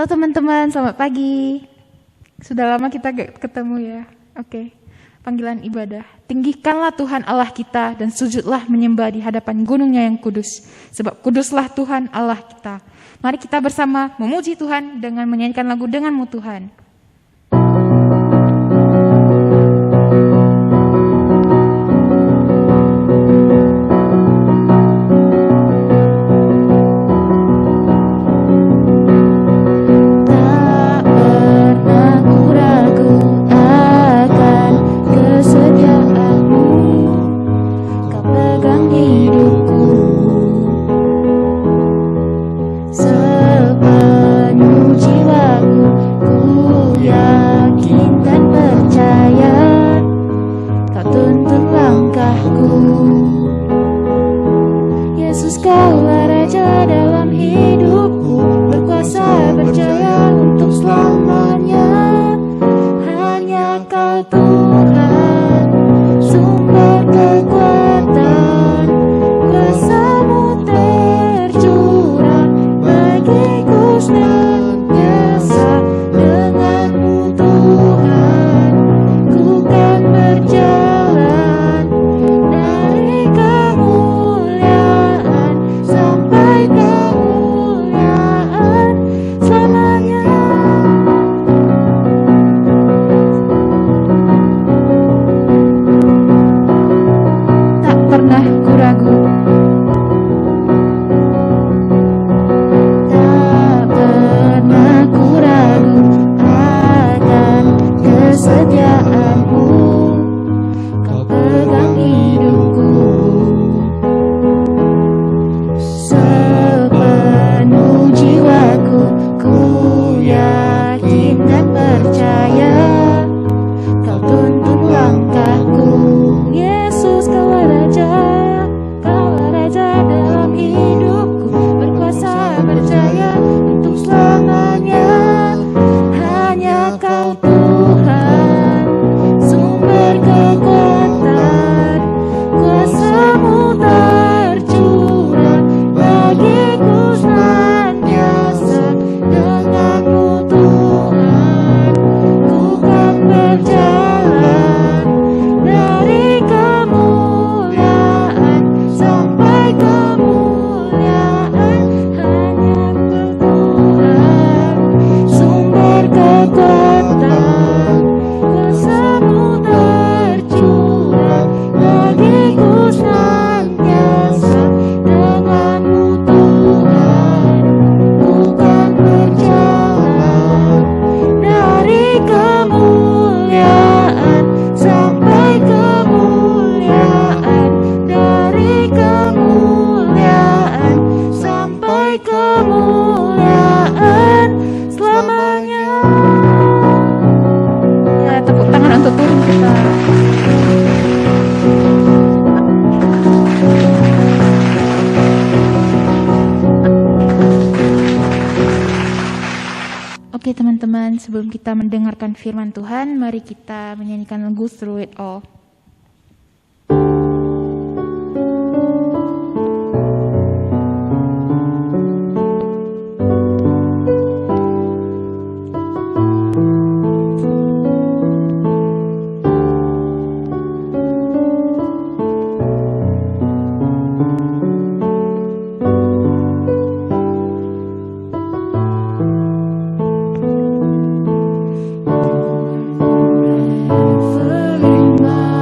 Halo teman-teman, selamat pagi. Sudah lama kita gak ketemu ya. Oke, panggilan ibadah. Tinggikanlah Tuhan Allah kita dan sujudlah menyembah di hadapan gunungnya yang kudus. Sebab kuduslah Tuhan Allah kita. Mari kita bersama memuji Tuhan dengan menyanyikan lagu Denganmu Tuhan. Oke teman-teman, sebelum kita mendengarkan firman Tuhan, mari kita menyanyikan lagu Through It All. Forever in my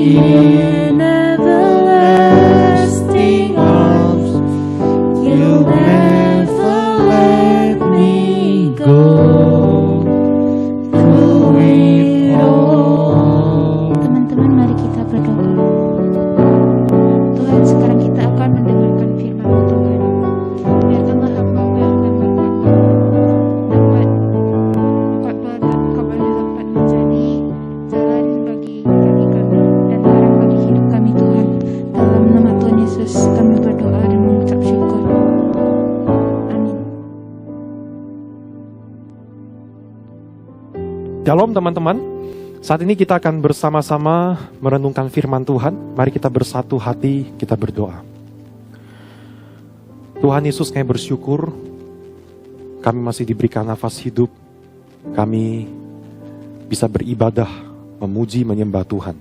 in everlasting arms. You'll never let me go through it all. Teman-teman, mari kita berdoa. Tuhan, sekarang kita akan mendengarkan firman-Mu Tuhan. Biarkanlah hamba-Mu yang akan berkhotbah dapat menjadi jalan bagi kami dan terang bagi hidup kami Tuhan. Dalam nama Tuhan Yesus kami berdoa dan mengucap syukur. Amin. Shalom teman-teman, saat ini kita akan bersama-sama merenungkan firman Tuhan. Mari kita bersatu hati, kita berdoa. Tuhan Yesus, kami bersyukur kami masih diberikan nafas hidup. Kami bisa beribadah, memuji, menyembah Tuhan.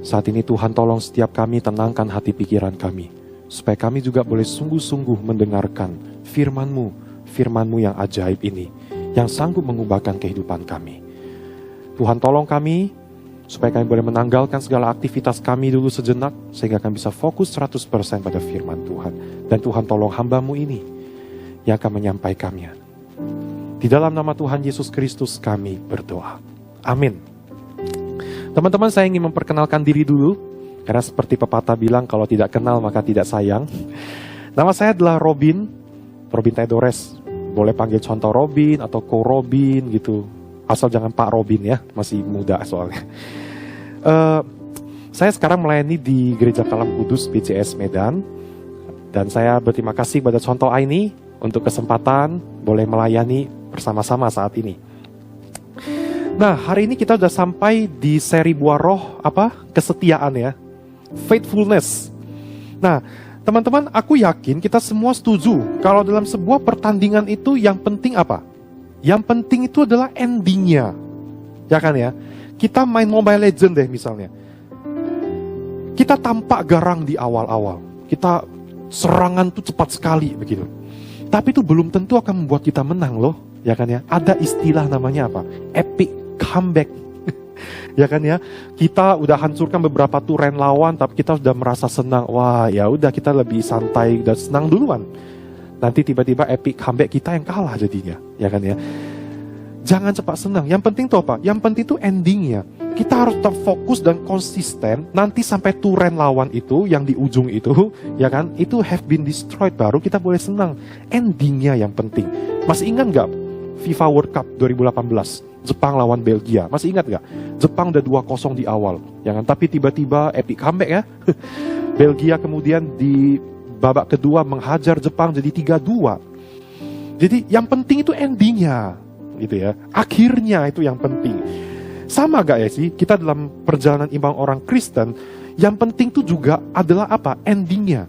Saat ini Tuhan tolong setiap kami tenangkan hati pikiran kami, supaya kami juga boleh sungguh-sungguh mendengarkan firman-Mu, firman-Mu yang ajaib ini, yang sanggup mengubahkan kehidupan kami. Tuhan tolong kami, supaya kami boleh menanggalkan segala aktivitas kami dulu sejenak, sehingga kami bisa fokus 100% pada firman Tuhan. Dan Tuhan tolong hamba-Mu ini, yang akan menyampaikannya. Di dalam nama Tuhan Yesus Kristus kami berdoa. Amin. Teman-teman, saya ingin memperkenalkan diri dulu, karena seperti pepatah bilang, kalau tidak kenal maka tidak sayang. Nama saya adalah Robin Theodores. Boleh panggil contoh Robin atau Ko Robin gitu. Asal jangan Pak Robin ya, masih muda soalnya. Saya sekarang melayani di Gereja Kalam Kudus BCS Medan. Dan saya berterima kasih kepada Contoh Aini untuk kesempatan boleh melayani bersama-sama saat ini. Nah, hari ini kita sudah sampai di seri Buah Roh, kesetiaan ya. Faithfulness. Nah, teman-teman, aku yakin kita semua setuju kalau dalam sebuah pertandingan itu yang penting apa? Yang penting itu adalah endingnya. Ya kan ya? Kita main Mobile Legends deh misalnya. Kita tampak garang di awal-awal. Kita serangan tuh cepat sekali begitu. Tapi itu belum tentu akan membuat kita menang loh. Ya kan ya? Ada istilah namanya apa? Epic comeback. Ya kan ya? Kita udah hancurkan beberapa turen lawan, tapi kita sudah merasa senang. Wah, ya udah kita lebih santai dan senang duluan. Nanti tiba-tiba epic comeback kita yang kalah jadinya. Ya kan ya? Jangan cepat senang. Yang penting tuh apa? Yang penting tuh endingnya. Kita harus tetap fokus dan konsisten. Nanti sampai turen lawan itu, yang di ujung itu, ya kan? Itu have been destroyed, baru kita boleh senang. Endingnya yang penting. Masih ingat gak FIFA World Cup 2018? Jepang lawan Belgia. Masih ingat gak? Jepang udah 2-0 di awal. Ya kan? Tapi tiba-tiba epic comeback ya. Belgia kemudian di babak kedua menghajar Jepang jadi 3-2. Jadi yang penting itu endingnya. Gitu ya. Akhirnya itu yang penting. Sama gak ya sih? Kita dalam perjalanan iman orang Kristen, yang penting itu juga adalah apa? Endingnya.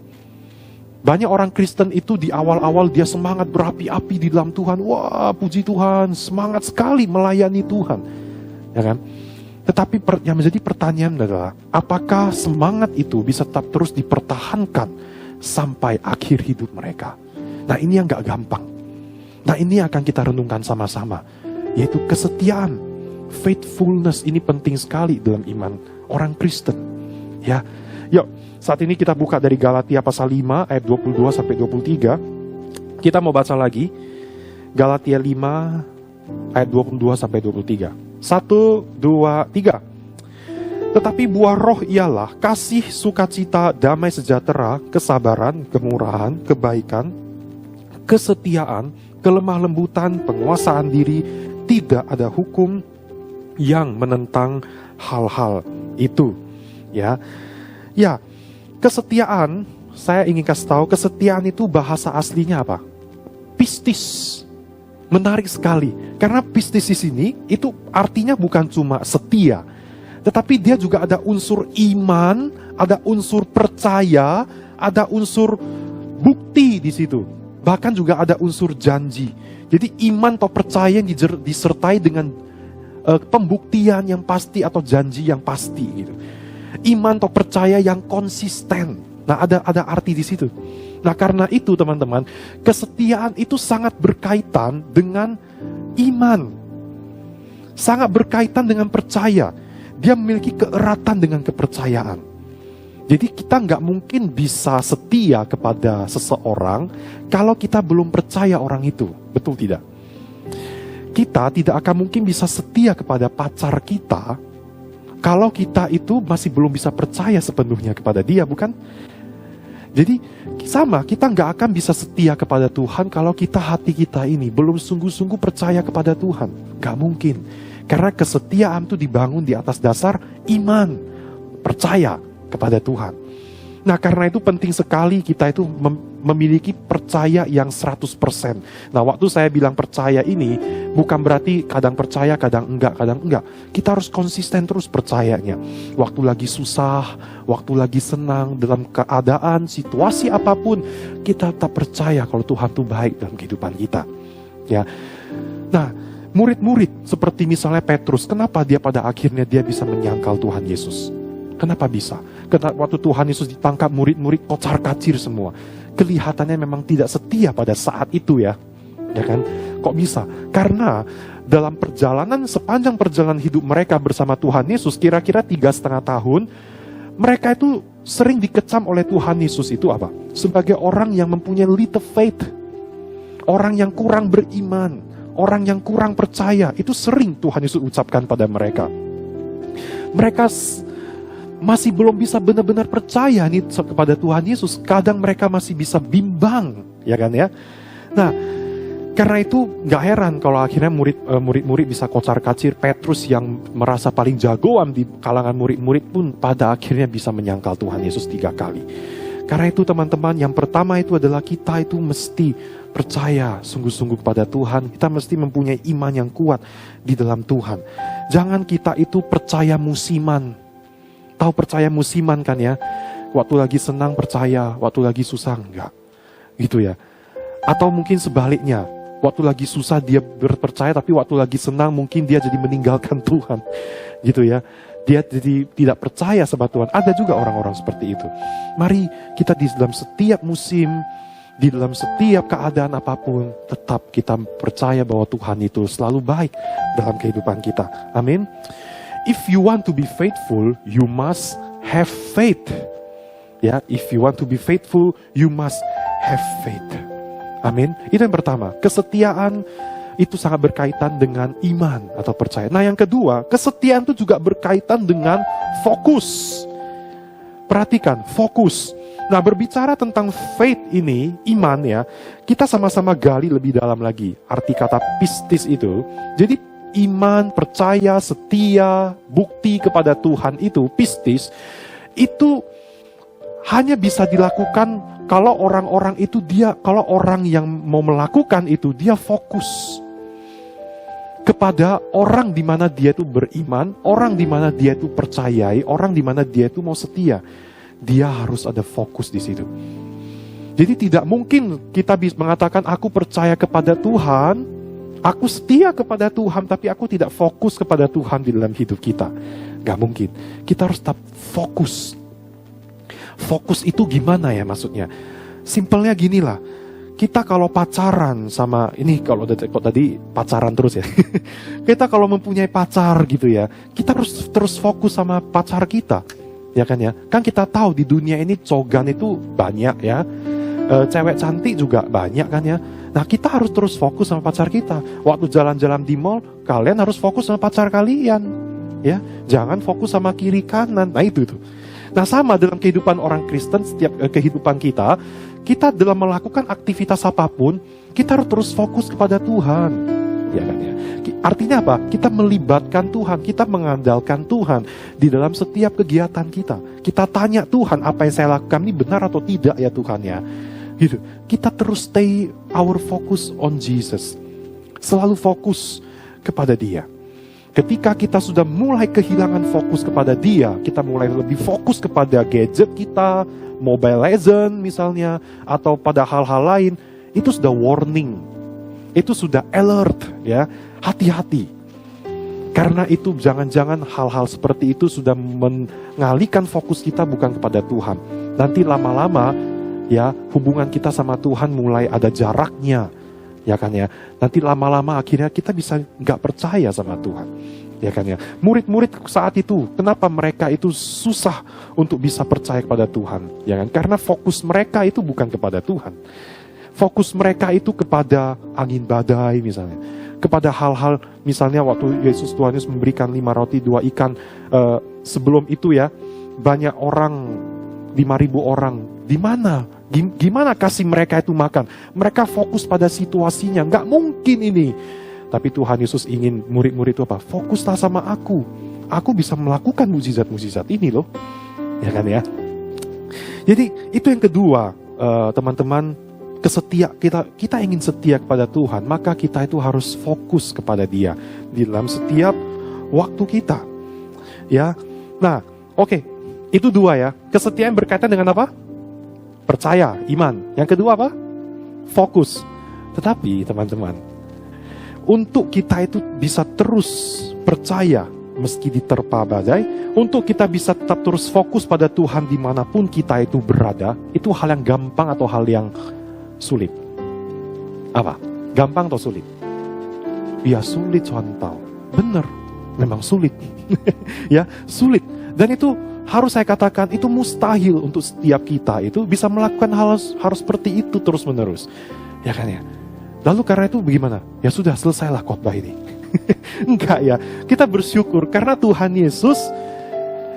Banyak orang Kristen itu di awal-awal dia semangat berapi-api di dalam Tuhan. Wah, puji Tuhan, semangat sekali melayani Tuhan. Ya kan? Tetapi yang menjadi pertanyaan adalah, apakah semangat itu bisa tetap terus dipertahankan sampai akhir hidup mereka? Nah, ini yang gak gampang. Nah, ini akan kita renungkan sama-sama, yaitu kesetiaan. Faithfulness ini penting sekali dalam iman orang Kristen. Ya, yuk saat ini kita buka dari Galatia pasal 5 ayat 22 sampai 23. Kita mau baca lagi Galatia 5 ayat 22 sampai 23. 1, 2, 3. Tetapi buah roh ialah kasih, sukacita, damai sejahtera, kesabaran, kemurahan, kebaikan, kesetiaan, kelemah lembutan, penguasaan diri. Tidak ada hukum yang menentang hal-hal itu. Ya, kesetiaan, saya ingin kasih tahu, kesetiaan itu bahasa aslinya apa? Pistis. Menarik sekali, karena pistis di sini itu artinya bukan cuma setia, tetapi dia juga ada unsur iman, ada unsur percaya, ada unsur bukti di situ. Bahkan juga ada unsur janji. Jadi iman atau percaya yang disertai dengan pembuktian yang pasti atau janji yang pasti gitu. Iman atau percaya yang konsisten. Nah, ada arti di situ. Nah, karena itu teman-teman, kesetiaan itu sangat berkaitan dengan iman. Sangat berkaitan dengan percaya. Dia memiliki keeratan dengan kepercayaan. Jadi kita nggak mungkin bisa setia kepada seseorang kalau kita belum percaya orang itu. Betul tidak? Kita tidak akan mungkin bisa setia kepada pacar kita kalau kita itu masih belum bisa percaya sepenuhnya kepada dia, bukan? Jadi sama, kita nggak akan bisa setia kepada Tuhan kalau hati kita ini belum sungguh-sungguh percaya kepada Tuhan. Nggak mungkin. Karena kesetiaan itu dibangun di atas dasar iman, percaya kepada Tuhan. Nah, karena itu penting sekali kita itu memiliki percaya yang 100%. Nah, waktu saya bilang percaya ini, bukan berarti kadang percaya, kadang enggak. Kita harus konsisten terus percayanya. Waktu lagi susah, waktu lagi senang, dalam keadaan, situasi apapun, kita tetap percaya kalau Tuhan itu baik dalam kehidupan kita. Ya. Nah, murid-murid seperti misalnya Petrus, kenapa dia pada akhirnya dia bisa menyangkal Tuhan Yesus? Kenapa bisa? Karena waktu Tuhan Yesus ditangkap, murid-murid kocar-kacir semua. Kelihatannya memang tidak setia pada saat itu ya. Ya kan? Kok bisa? Karena dalam sepanjang perjalanan hidup mereka bersama Tuhan Yesus, kira-kira 3,5 tahun, mereka itu sering dikecam oleh Tuhan Yesus itu apa? Sebagai orang yang mempunyai little faith. Orang yang kurang beriman. Orang yang kurang percaya. Itu sering Tuhan Yesus ucapkan pada mereka. Mereka masih belum bisa benar-benar percaya nih kepada Tuhan Yesus. Kadang mereka masih bisa bimbang, ya kan ya. Nah, karena itu gak heran kalau akhirnya murid-murid bisa kocar-kacir. Petrus yang merasa paling jagoan di kalangan murid-murid pun pada akhirnya bisa menyangkal Tuhan Yesus 3 kali. Karena itu teman-teman, yang pertama itu adalah kita itu mesti percaya sungguh-sungguh kepada Tuhan. Kita mesti mempunyai iman yang kuat di dalam Tuhan. Jangan kita itu percaya musiman. Tahu percaya musiman kan ya? Waktu lagi senang percaya, waktu lagi susah enggak. Gitu ya. Atau mungkin sebaliknya, waktu lagi susah dia berpercaya, tapi waktu lagi senang mungkin dia jadi meninggalkan Tuhan. Gitu ya. Dia jadi tidak percaya sama Tuhan. Ada juga orang-orang seperti itu. Mari kita di dalam setiap musim, di dalam setiap keadaan apapun, tetap kita percaya bahwa Tuhan itu selalu baik dalam kehidupan kita. Amin. If you want to be faithful, you must have faith. Ya, if you want to be faithful, you must have faith. Amin. Itu yang pertama. Kesetiaan itu sangat berkaitan dengan iman atau percaya. Nah, yang kedua, kesetiaan itu juga berkaitan dengan fokus. Perhatikan, fokus. Nah, berbicara tentang faith ini, iman ya, kita sama-sama gali lebih dalam lagi arti kata pistis itu. Jadi iman, percaya, setia, bukti kepada Tuhan itu, pistis, itu hanya bisa dilakukan kalau orang-orang itu kalau orang yang mau melakukan itu, dia fokus kepada orang di mana dia itu beriman, orang di mana dia itu percayai, orang di mana dia itu mau setia. Dia harus ada fokus di situ. Jadi tidak mungkin kita bisa mengatakan aku percaya kepada Tuhan, aku setia kepada Tuhan, tapi aku tidak fokus kepada Tuhan di dalam hidup kita. Gak mungkin. Kita harus tetap fokus. Fokus itu gimana ya maksudnya? Simpelnya ginilah. Kita kalau pacaran sama, ini kalau tadi pacaran terus ya. Kita kalau mempunyai pacar gitu ya, kita harus terus fokus sama pacar kita. Ya kan ya? Kan kita tahu di dunia ini cogan itu banyak ya. Cewek cantik juga banyak kan ya. Nah, kita harus terus fokus sama pacar kita. Waktu jalan-jalan di mall, kalian harus fokus sama pacar kalian. Ya, jangan fokus sama kiri kanan. Nah, itu. Nah, sama dalam kehidupan orang Kristen, setiap kehidupan kita dalam melakukan aktivitas apapun, kita harus terus fokus kepada Tuhan. Ya kan ya. Artinya apa? Kita melibatkan Tuhan, kita mengandalkan Tuhan di dalam setiap kegiatan kita. Kita tanya Tuhan, apa yang saya lakukan ini benar atau tidak ya Tuhan ya. Gitu. Kita terus stay our focus on Jesus. Selalu fokus kepada Dia. Ketika kita sudah mulai kehilangan fokus kepada Dia, kita mulai lebih fokus kepada gadget kita, Mobile Legends misalnya, atau pada hal-hal lain, itu sudah warning. Itu sudah alert ya. Hati-hati. Karena itu jangan-jangan hal-hal seperti itu sudah mengalihkan fokus kita bukan kepada Tuhan. Nanti lama-lama ya hubungan kita sama Tuhan mulai ada jaraknya, ya kan ya. Nanti lama-lama akhirnya kita bisa nggak percaya sama Tuhan. Ya kan ya. Murid-murid saat itu, kenapa mereka itu susah untuk bisa percaya kepada Tuhan? Ya kan? Karena fokus mereka itu bukan kepada Tuhan. Fokus mereka itu kepada angin badai misalnya. Kepada hal-hal misalnya waktu Yesus Tuhan Yesus memberikan 5 roti 2 ikan. Sebelum itu ya, banyak orang, 5.000 orang. Di mana? Gimana kasih mereka itu makan? Mereka fokus pada situasinya. Nggak mungkin ini. Tapi Tuhan Yesus ingin murid-murid itu apa? Fokuslah sama aku. Aku bisa melakukan mukjizat-mukjizat ini loh. Ya kan ya? Jadi itu yang kedua, teman-teman, kita ingin setia kepada Tuhan, maka kita itu harus fokus kepada Dia di dalam setiap waktu kita. Ya. Nah, oke. Itu 2 ya. Kesetiaan berkaitan dengan apa? Percaya, iman. Yang kedua apa? Fokus. Tetapi teman-teman, untuk kita itu bisa terus percaya meski diterpa badai, untuk kita bisa tetap terus fokus pada Tuhan dimanapun kita itu berada, itu hal yang gampang atau hal yang sulit? Apa? Gampang atau sulit? Ya sulit, Contoh. Bener, memang sulit. Ya, sulit. Dan itu harus saya katakan, itu mustahil untuk setiap kita itu bisa melakukan hal seperti itu terus menerus. Ya kan ya? Lalu karena itu bagaimana? Ya sudah, selesailah khotbah ini. Enggak ya, kita bersyukur karena Tuhan Yesus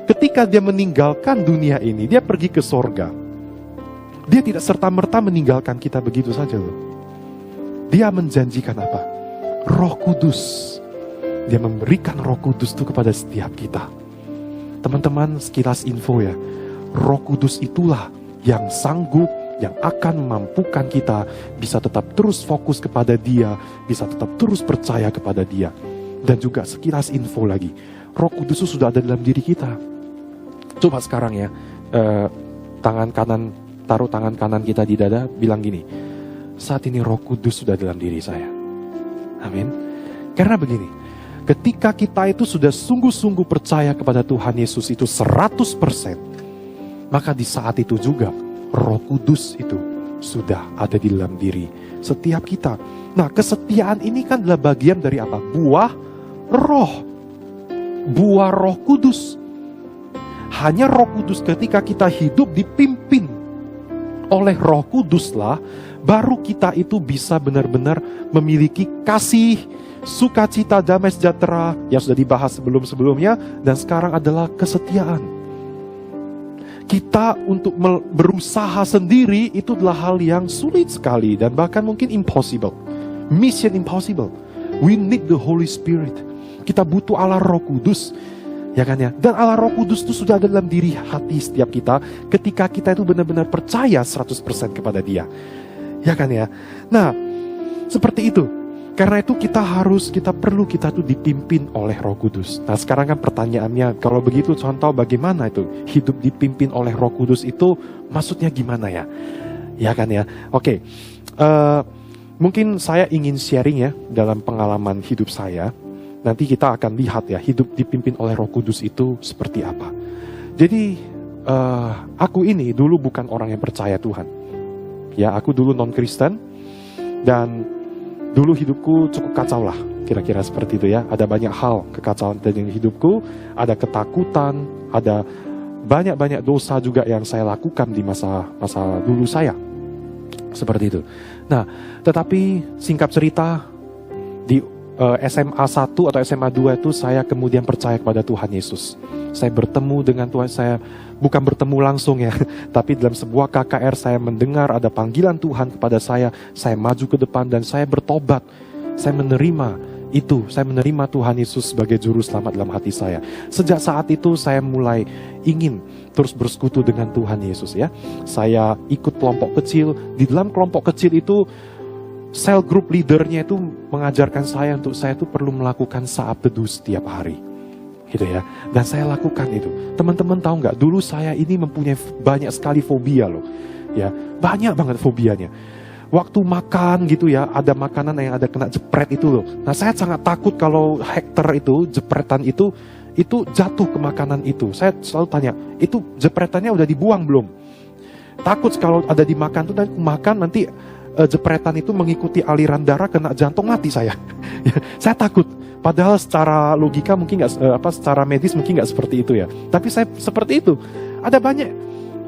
ketika Dia meninggalkan dunia ini, Dia pergi ke sorga. Dia tidak serta-merta meninggalkan kita begitu saja loh. Dia menjanjikan apa? Roh Kudus. Dia memberikan Roh Kudus itu kepada setiap kita. Teman-teman, sekilas info ya, Roh Kudus itulah yang sanggup, yang akan memampukan kita bisa tetap terus fokus kepada Dia, bisa tetap terus percaya kepada Dia. Dan juga sekilas info lagi, Roh Kudus itu sudah ada dalam diri kita. Coba sekarang ya, taruh tangan kanan kita di dada, bilang gini, saat ini Roh Kudus sudah dalam diri saya. Amin. Karena begini, ketika kita itu sudah sungguh-sungguh percaya kepada Tuhan Yesus itu 100%, maka di saat itu juga Roh Kudus itu sudah ada di dalam diri setiap kita. Nah, kesetiaan ini kan adalah bagian dari apa? Buah Roh. Buah Roh Kudus. Hanya Roh Kudus ketika kita hidup dipimpin oleh Roh Kuduslah, baru kita itu bisa benar-benar memiliki kasih, sukacita, damai sejahtera yang sudah dibahas sebelum-sebelumnya, dan sekarang adalah kesetiaan. Kita untuk berusaha sendiri itu adalah hal yang sulit sekali dan bahkan mungkin impossible. Mission impossible. We need the Holy Spirit. Kita butuh Allah Roh Kudus. Ya kan ya? Dan Allah Roh Kudus itu sudah ada dalam diri hati setiap kita ketika kita itu benar-benar percaya 100% kepada Dia. Ya kan ya? Nah, seperti itu. Karena itu kita perlu tuh dipimpin oleh Roh Kudus. Nah sekarang kan pertanyaannya, kalau begitu contoh bagaimana itu hidup dipimpin oleh Roh Kudus itu maksudnya gimana ya? Ya kan ya? Oke. Mungkin saya ingin sharing ya dalam pengalaman hidup saya. Nanti kita akan lihat ya hidup dipimpin oleh Roh Kudus itu seperti apa. Jadi aku ini dulu bukan orang yang percaya Tuhan. Ya, aku dulu non-Kristen dan dulu hidupku cukup kacau lah, kira-kira seperti itu ya. Ada banyak hal kekacauan dalam hidupku, ada ketakutan, ada banyak-banyak dosa juga yang saya lakukan di masa dulu saya. Seperti itu. Nah, tetapi singkat cerita, di SMA 1 atau SMA 2 itu saya kemudian percaya kepada Tuhan Yesus. Saya bertemu dengan Tuhan, saya bukan bertemu langsung ya, tapi dalam sebuah KKR saya mendengar ada panggilan Tuhan kepada saya maju ke depan dan saya bertobat. Saya menerima itu, saya menerima Tuhan Yesus sebagai juru selamat dalam hati saya. Sejak saat itu saya mulai ingin terus bersekutu dengan Tuhan Yesus ya. Saya ikut kelompok kecil, di dalam kelompok kecil itu cell group leadernya itu mengajarkan saya untuk saya itu perlu melakukan saat teduh setiap hari. Gitu ya. Dan saya lakukan itu. Teman-teman tahu nggak? Dulu saya ini mempunyai banyak sekali fobia loh. Ya, banyak banget fobianya. Waktu makan gitu ya, ada makanan yang ada kena jepret itu loh. Nah, saya sangat takut kalau hektar itu, jepretan itu jatuh ke makanan itu. Saya selalu tanya, itu jepretannya udah dibuang belum? Takut kalau ada dimakan tuh dan makan nanti jepretan itu mengikuti aliran darah kena jantung mati saya. Saya takut. Padahal secara logika mungkin secara medis mungkin nggak seperti itu ya. Tapi saya seperti itu. Ada banyak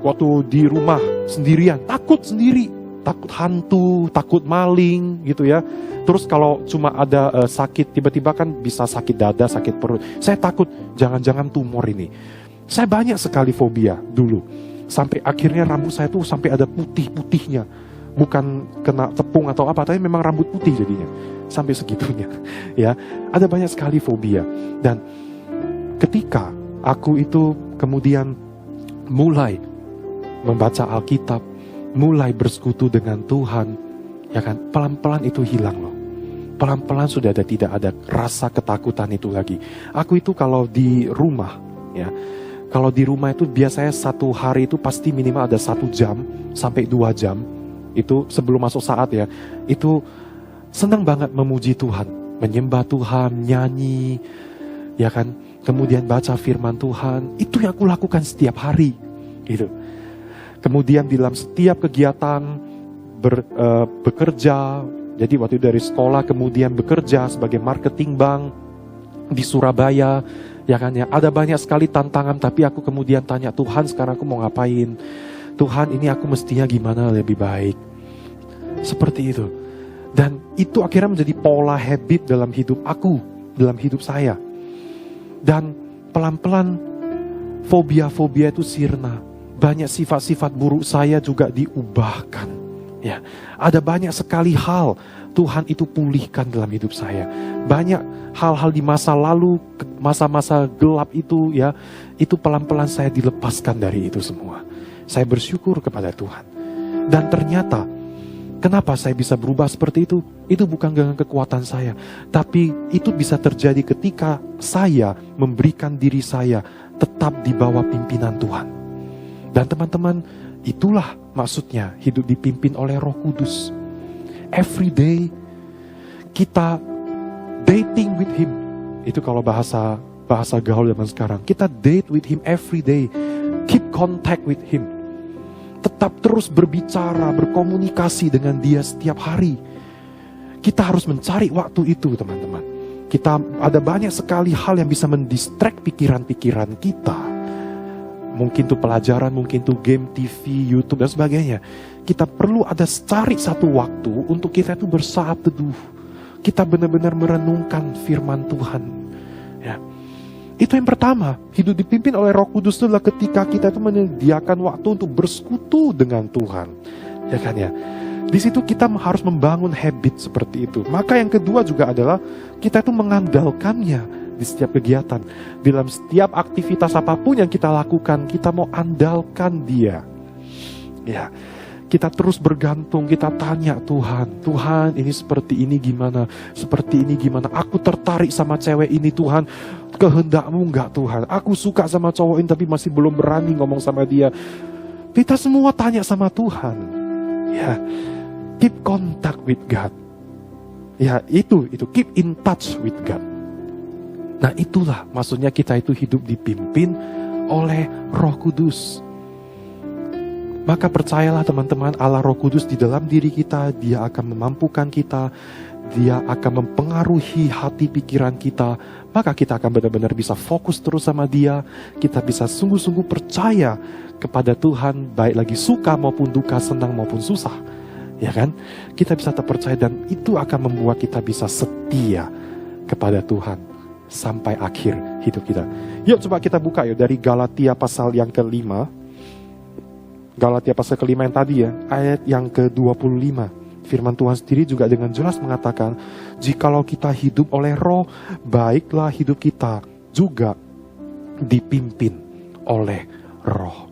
waktu di rumah sendirian, takut sendiri, takut hantu, takut maling gitu ya. Terus kalau cuma ada sakit, tiba-tiba kan bisa sakit dada, sakit perut. Saya takut jangan-jangan tumor ini. Saya banyak sekali fobia dulu. Sampai akhirnya rambut saya tuh sampai ada putih-putihnya. Bukan kena tepung atau apa, tapi memang rambut putih jadinya. Sampai segitunya. Ya, ada banyak sekali fobia. Dan ketika aku itu kemudian mulai membaca Alkitab, mulai bersekutu dengan Tuhan, ya kan, pelan-pelan itu hilang loh. Pelan-pelan sudah tidak ada rasa ketakutan itu lagi. Aku itu kalau di rumah, ya, kalau di rumah itu biasanya satu hari itu pasti minimal ada 1 jam sampai 2 jam. Itu sebelum masuk saat ya, itu senang banget memuji Tuhan, menyembah Tuhan, nyanyi, ya kan, kemudian baca firman Tuhan. Itu yang aku lakukan setiap hari, gitu. Kemudian dalam setiap kegiatan bekerja, jadi waktu itu dari sekolah kemudian bekerja sebagai marketing bank di Surabaya, ya kan ya, ada banyak sekali tantangan, tapi aku kemudian tanya Tuhan, sekarang aku mau ngapain? Tuhan, ini aku mestinya gimana lebih baik? Seperti itu. Dan itu akhirnya menjadi pola habit dalam hidup aku, dalam hidup saya. Dan pelan-pelan fobia-fobia itu sirna. Banyak sifat-sifat buruk saya juga diubahkan. Ya, ada banyak sekali hal Tuhan itu pulihkan dalam hidup saya. Banyak hal-hal di masa lalu, masa-masa gelap itu ya, itu pelan-pelan saya dilepaskan dari itu semua. Saya bersyukur kepada Tuhan. Dan ternyata, kenapa saya bisa berubah seperti itu? Itu bukan dengan kekuatan saya. Tapi itu bisa terjadi ketika saya memberikan diri saya tetap di bawah pimpinan Tuhan. Dan teman-teman, itulah maksudnya hidup dipimpin oleh Roh Kudus. Every day, kita dating with Him. Itu kalau bahasa gaul zaman sekarang. Kita date with Him every day. Keep contact with Him. Tetap terus berbicara, berkomunikasi dengan Dia setiap hari. Kita harus mencari waktu itu, teman-teman. Kita ada banyak sekali hal yang bisa mendistract pikiran-pikiran kita. Mungkin itu pelajaran, mungkin itu game, TV, YouTube, dan sebagainya. Kita perlu ada cari satu waktu untuk kita itu bersaat teduh. Kita benar-benar merenungkan firman Tuhan. Ya. Itu yang pertama, hidup dipimpin oleh Roh Kudus itu adalah ketika kita itu menyediakan waktu untuk bersekutu dengan Tuhan. Ya kan ya? Di situ kita harus membangun habit seperti itu. Maka yang kedua juga adalah kita itu mengandalkannya di setiap kegiatan. Dalam setiap aktivitas apapun yang kita lakukan, kita mau andalkan Dia. Ya. Kita terus bergantung, kita tanya Tuhan, Tuhan ini seperti ini gimana, seperti ini gimana, aku tertarik sama cewek ini Tuhan, kehendak-Mu enggak Tuhan, aku suka sama cowok ini tapi masih belum berani ngomong sama dia. Kita semua tanya sama Tuhan, ya, keep contact with God, ya itu keep in touch with God. Nah itulah maksudnya kita itu hidup dipimpin oleh Roh Kudus. Maka percayalah teman-teman, Allah Roh Kudus di dalam diri kita, Dia akan memampukan kita, Dia akan mempengaruhi hati pikiran kita, maka kita akan benar-benar bisa fokus terus sama Dia, kita bisa sungguh-sungguh percaya kepada Tuhan, baik lagi suka maupun duka, senang maupun susah, ya kan? Kita bisa terpercaya dan itu akan membuat kita bisa setia kepada Tuhan sampai akhir hidup kita. Yuk coba kita buka yuk dari Galatia pasal yang ke-5. Galatia pasal ke-5 yang tadi ya, ayat yang ke-25. Firman Tuhan sendiri juga dengan jelas mengatakan, jikalau kita hidup oleh Roh, baiklah hidup kita juga dipimpin oleh Roh.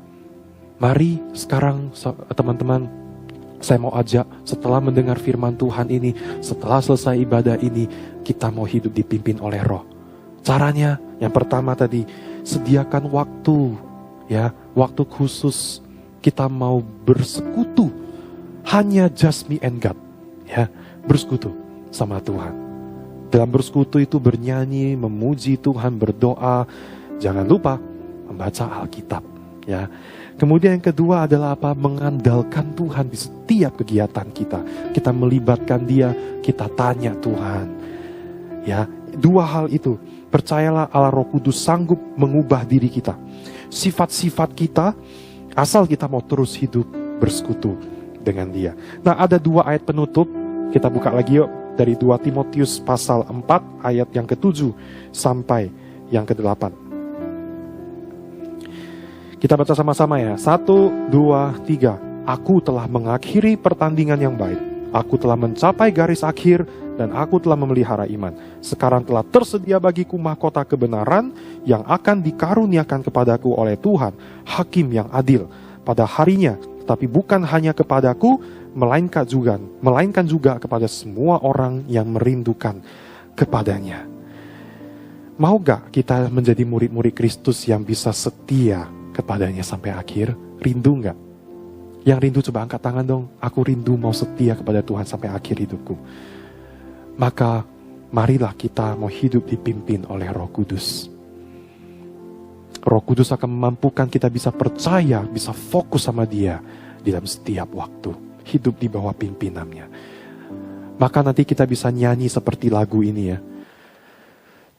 Mari sekarang teman-teman, saya mau ajak setelah mendengar firman Tuhan ini, setelah selesai ibadah ini, kita mau hidup dipimpin oleh Roh. Caranya, yang pertama tadi, sediakan waktu, ya, waktu khusus. Kita mau bersekutu, hanya just me and God, ya, bersekutu sama Tuhan. Dalam bersekutu itu bernyanyi, memuji Tuhan, berdoa. Jangan lupa membaca Alkitab, ya. Kemudian yang kedua adalah apa? Mengandalkan Tuhan di setiap kegiatan kita. Kita melibatkan Dia, kita tanya Tuhan, ya. dua hal itu. Percayalah Allah Roh Kudus sanggup mengubah diri kita. Sifat-sifat kita, asal kita mau terus hidup bersekutu dengan Dia. Nah, ada dua ayat penutup. Kita buka lagi yuk. Dari 2 Timotius pasal 4 ayat yang ke-7 sampai yang ke-8. Kita baca sama-sama ya. 1, 2, 3. Aku telah mengakhiri pertandingan yang baik. Aku telah mencapai garis akhir dan aku telah memelihara iman. Sekarang telah tersedia bagiku mahkota kebenaran yang akan dikaruniakan kepadaku oleh Tuhan, Hakim yang adil pada harinya. Tapi bukan hanya kepadaku, melainkan juga kepada semua orang yang merindukan kepadanya. Mau gak kita menjadi murid-murid Kristus yang bisa setia kepadanya sampai akhir? Rindu gak? Yang rindu coba angkat tangan dong. Aku rindu mau setia kepada Tuhan sampai akhir hidupku. Maka marilah kita mau hidup dipimpin oleh Roh Kudus. Roh Kudus akan memampukan kita bisa percaya, bisa fokus sama Dia di dalam setiap waktu. Hidup di bawah pimpinannya. Maka nanti kita bisa nyanyi seperti lagu ini ya.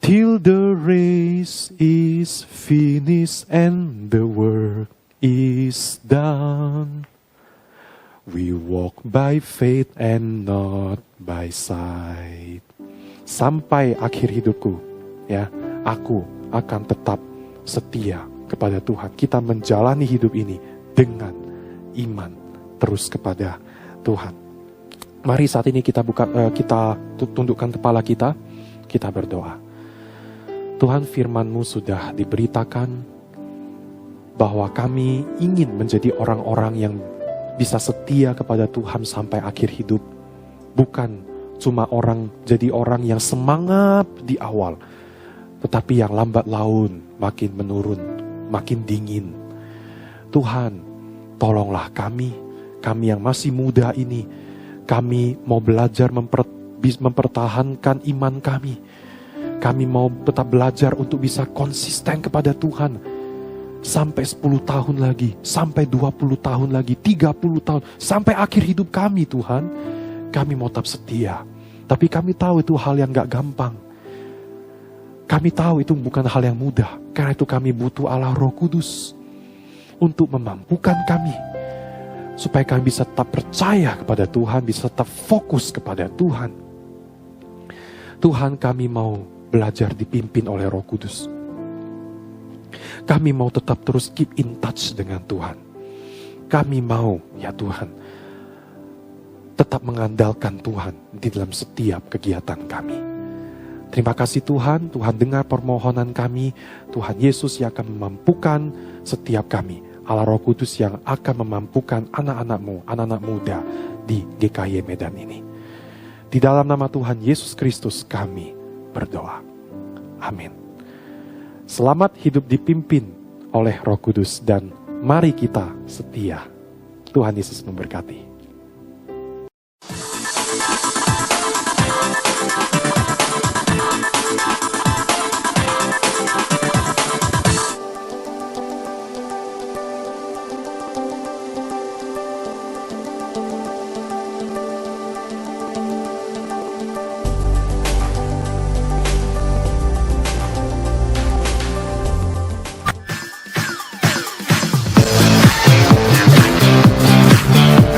Till the race is finished and the work is done. We walk by faith and not by sight. Sampai akhir hidupku, ya, aku akan tetap setia kepada Tuhan. Kita menjalani hidup ini dengan iman terus kepada Tuhan. Mari saat ini kita tundukkan kepala kita berdoa. Tuhan, firman-Mu sudah diberitakan bahwa kami ingin menjadi orang-orang yang bisa setia kepada Tuhan sampai akhir hidup. Bukan cuma jadi orang yang semangat di awal, tetapi yang lambat laun makin menurun, makin dingin. Tuhan, tolonglah kami yang masih muda ini. Kami mau belajar mempertahankan iman kami. Kami mau tetap belajar untuk bisa konsisten kepada Tuhan. Sampai 10 tahun lagi, sampai 20 tahun lagi, 30 tahun, sampai akhir hidup kami Tuhan. Kami mau tetap setia. Tapi kami tahu itu hal yang gak gampang. Kami tahu itu bukan hal yang mudah. Karena itu kami butuh Allah Roh Kudus untuk memampukan kami. Supaya kami bisa tetap percaya kepada Tuhan, bisa tetap fokus kepada Tuhan. Tuhan, kami mau belajar dipimpin oleh Roh Kudus. Kami mau tetap terus keep in touch dengan Tuhan. Kami mau, ya Tuhan, tetap mengandalkan Tuhan di dalam setiap kegiatan kami. Terima kasih Tuhan, Tuhan dengar permohonan kami. Tuhan Yesus yang akan memampukan setiap kami. Allah Roh Kudus yang akan memampukan anak-anak-Mu, anak-anak muda di GKY Medan ini. Di dalam nama Tuhan Yesus Kristus kami berdoa. Amin. Selamat hidup dipimpin oleh Roh Kudus dan mari kita setia. Tuhan Yesus memberkati.